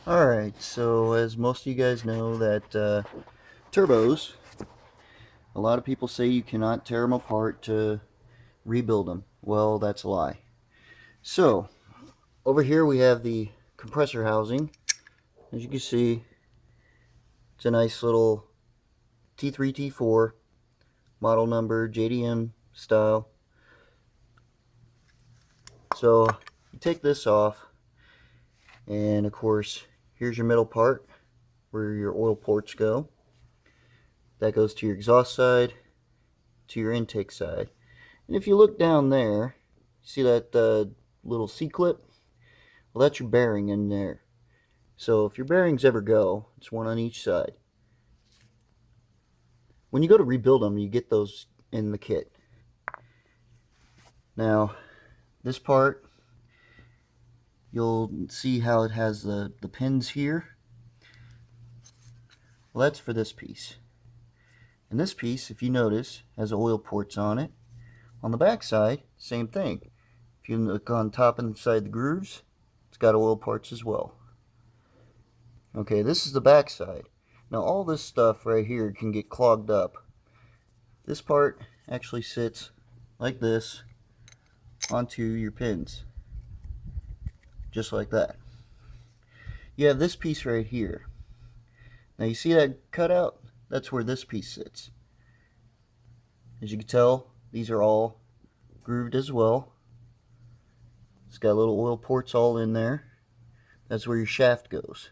Alright, so as most of you guys know that turbos, a lot of people say you cannot tear them apart to rebuild them. Well, that's a lie. So, over here we have the compressor housing. As you can see, it's a nice little T3, T4, model number, JDM style. So, you take this off, and of course, here's your middle part where your oil ports go. That goes to your exhaust side, to your intake side. And if you look down there, see that little C-clip? Well, that's your bearing in there. So if your bearings ever go, it's one on each side. When you go to rebuild them, you get those in the kit. Now, this part, you'll see how it has the pins here. Well, that's for this piece. And this piece, if you notice, has oil ports on it. On the back side, same thing. If you look on top and inside the grooves, it's got oil ports as well. Okay, this is the back side. Now all this stuff right here can get clogged up. This part actually sits like this onto your pins. Just like that. You have this piece right here. Now you see that cutout? That's where this piece sits. As you can tell, these are all grooved as well. It's got little oil ports all in there. That's where your shaft goes.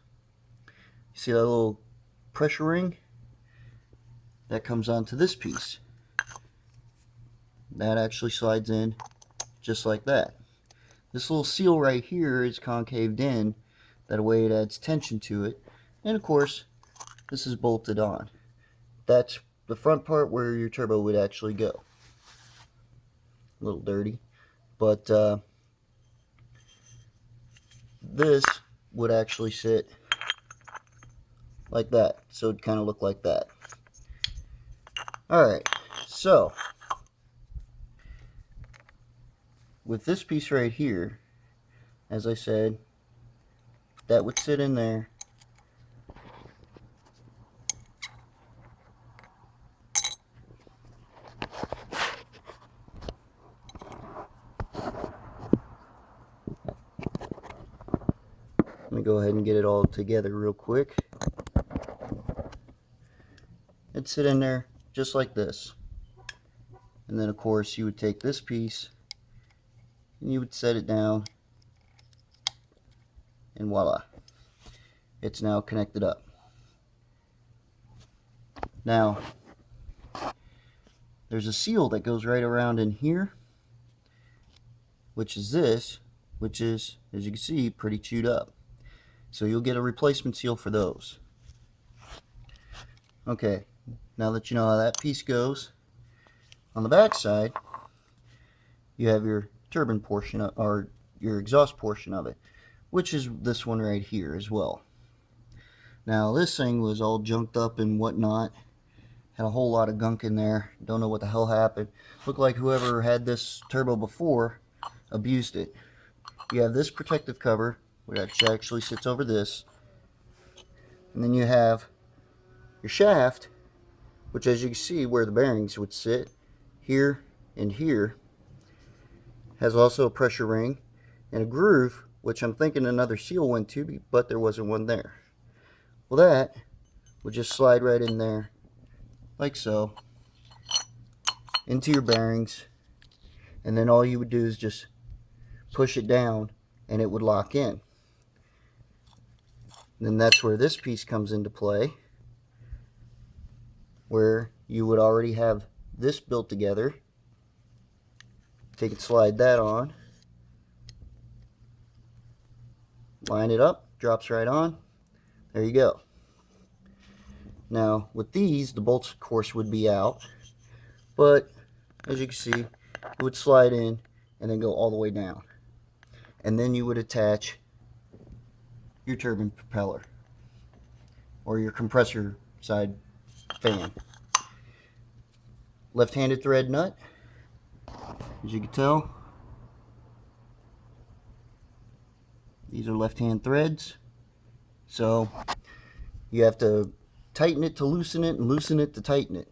You see that little pressure ring? That comes onto this piece. That actually slides in just like that. This little seal right here is concaved in. That way it adds tension to it. And of course, this is bolted on. That's the front part where your turbo would actually go. A little dirty. But this would actually sit like that. So it'd kind of look like that. Alright, so with this piece right here, as I said, that would sit in there. Let me go ahead and get it all together real quick. It'd sit in there just like this. And then of course you would take this piece and you would set it down, and voila, it's now connected up. Now there's a seal that goes right around in here, which is this, which is, as you can see, pretty chewed up. So you'll get a replacement seal for those. Okay, now that you know how that piece goes, on the back side you have your turbine portion or your exhaust portion of it, which is this one right here as well. Now this thing was all junked up and whatnot, had a whole lot of gunk in there. Don't know what the hell happened. Looked like whoever had this turbo before abused it. You have this protective cover, which actually sits over this, and then you have your shaft, which, as you can see where the bearings would sit, here and here, has also a pressure ring and a groove, which I'm thinking another seal went to, but there wasn't one there. Well, that would just slide right in there like so into your bearings, and then all you would do is just push it down and it would lock in. And then that's where this piece comes into play, where you would already have this built together. Take it, slide that on, line it up, drops right on. There you go. Now with these, the bolts of course would be out, but as you can see, it would slide in and then go all the way down. And then you would attach your turbine propeller or your compressor side fan. Left-handed thread nut, as you can tell. These are left-hand threads. So you have to tighten it to loosen it and loosen it to tighten it.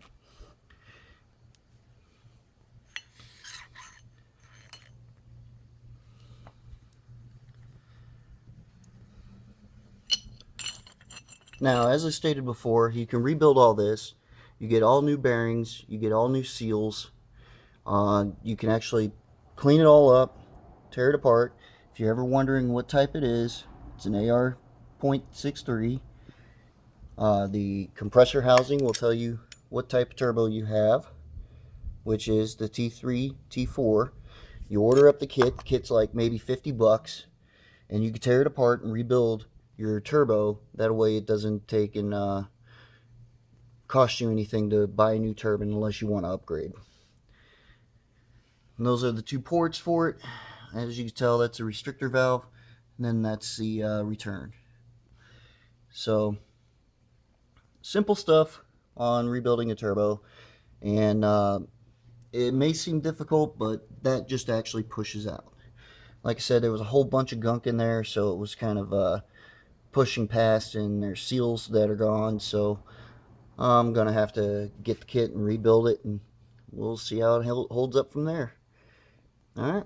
Now, as I stated before, you can rebuild all this. You get all new bearings, you get all new seals. You can actually clean it all up, tear it apart. If you're ever wondering what type it is, it's an AR.63. The compressor housing will tell you what type of turbo you have, which is the T3, T4. You order up the kit. The kit's like maybe 50 bucks, and you can tear it apart and rebuild your turbo. That way it doesn't take and cost you anything to buy a new turbine unless you want to upgrade. And those are the two ports for it. As you can tell, that's a restrictor valve, and then that's the return. So simple stuff on rebuilding a turbo, and it may seem difficult, but that just actually pushes out. Like I said, there was a whole bunch of gunk in there, so it was kind of pushing past, and there's seals that are gone, so I'm gonna have to get the kit and rebuild it, and we'll see how it holds up from there. All right.